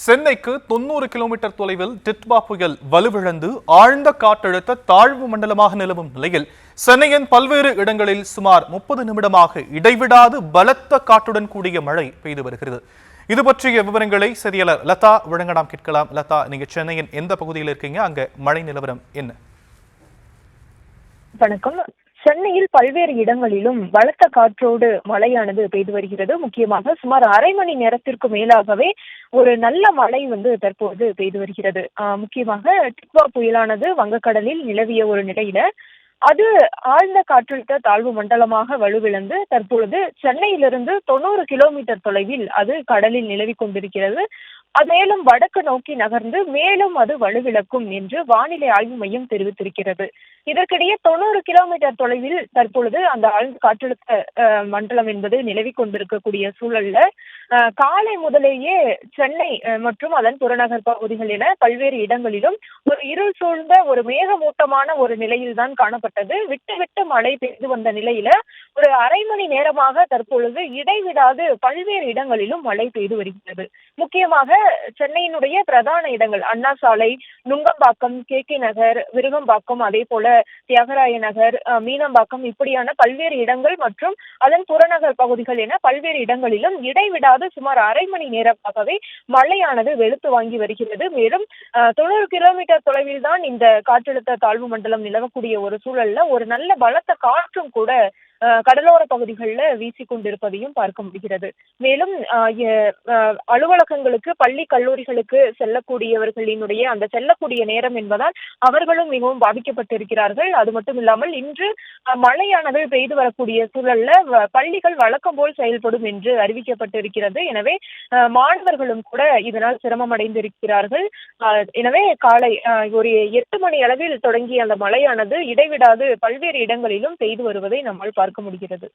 சென்னைக்கு 90 கிலோமீட்டர் தொலைவில் டிட்வா புயல் வலுவிழந்து ஆழ்ந்த காற்றழுத்த தாழ்வு மண்டலமாக நிலவும் நிலையில் சென்னையின் பல்வேறு இடங்களில் சுமார் 30 நிமிடமாக இடைவிடாது பலத்த காற்றுடன் கூடிய மழை பெய்து வருகிறது. இது பற்றிய விவரங்களை செய்தியாளர் லதா வழங்க நாம் கேட்கலாம். லதா, நீங்க சென்னையின் எந்த பகுதியில் இருக்கீங்க? அங்க மழை நிலவரம் என்ன? வணக்கம். சென்னையில் பல்வேறு இடங்களிலும் பலத்த காற்றோடு மழையானது பெய்து வருகிறது. முக்கியமாக சுமார் அரை மணி நேரத்திற்கு மேலாகவே ஒரு நல்ல மழை தற்போது பெய்து வருகிறது. முக்கியமாக டிட்வா புயலானது வங்கக்கடலில் நிலவிய ஒரு நிலையில அது ஆழ்ந்த காற்றழுத்த தாழ்வு மண்டலமாக வலுவிழந்து தற்பொழுது சென்னையிலிருந்து 90 கிலோமீட்டர் தொலைவில் அது கடலில் நிலவி கொண்டிருக்கிறது. மேலும் வடக்கு நோக்கி நகர்ந்து மேலும் அது வலுவிழக்கும் என்று வானிலை ஆய்வு மையம் தெரிவித்திருக்கிறது. இதற்கிடையே 90 கிலோமீட்டர் தொலைவில் தற்பொழுது அந்த ஆழ்ந்த காற்றழுத்த மண்டலம் என்பது நிலவி கொண்டிருக்கக்கூடிய சூழல்ல காலை முதலேயே சென்னை மற்றும் அதன் புறநகர் பகுதிகள் என பல்வேறு இடங்களிலும் ஒரு இருள் சூழ்ந்த ஒரு மேகமூட்டமான ஒரு நிலையில் தான் காணப்பட்டது. விட்டு விட்டு மழை பெய்து வந்த நிலையில ஒரு அரை மணி நேரமாக தற்பொழுது இடைவிடாது பல்வேறு இடங்களிலும் மழை பெய்து வருகிறது. முக்கியமாக சென்னையினுடைய பிரதான இடங்கள் அண்ணா சாலை, நுங்கம்பாக்கம், கே நகர், விருகம்பாக்கம், அதே போல தியாகராய நகர், மீனம்பாக்கம் இப்படியான பல்வேறு இடங்கள் மற்றும் அதன் புறநகர் பகுதிகள் என பல்வேறு இடங்களிலும் இடைவிடாது சுமார் அரை மணி நேரமாகவே மழையானது வெளுத்து வாங்கி வருகிறது. மேலும் 90 கிலோமீட்டர் தொலைவில் தான் இந்த காற்றழுத்த தாழ்வு மண்டலம் நிலவக்கூடிய ஒரு சூழல்ல ஒரு நல்ல பலத்த காற்றும் கூட கடலோர பகுதிகளில் வீசிக்கொண்டிருப்பதையும் பார்க்க முடிகிறது. மேலும் அலுவலகங்களுக்கு, பள்ளி கல்லூரிகளுக்கு செல்லக்கூடியவர்களினுடைய அந்த செல்லக்கூடிய நேரம் என்பதால் அவர்களும் மிகவும் பாதிக்கப்பட்டிருக்கிறார்கள். அது மட்டும் இல்லாமல் இன்று மழையானது பெய்து வரக்கூடிய சூழல்ல பள்ளிகள் வழக்கம் போல் செயல்படும் என்று அறிவிக்கப்பட்டிருக்கிறது. எனவே மாணவர்களும் கூட இதனால் சிரமம் அடைந்திருக்கிறார்கள். எனவே காலை ஒரு 8 மணி அளவில் தொடங்கிய அந்த மழையானது இடைவிடாது பல்வேறு இடங்களிலும் பெய்து வருவதை நம்மால் பார்க்க முடிகிறது.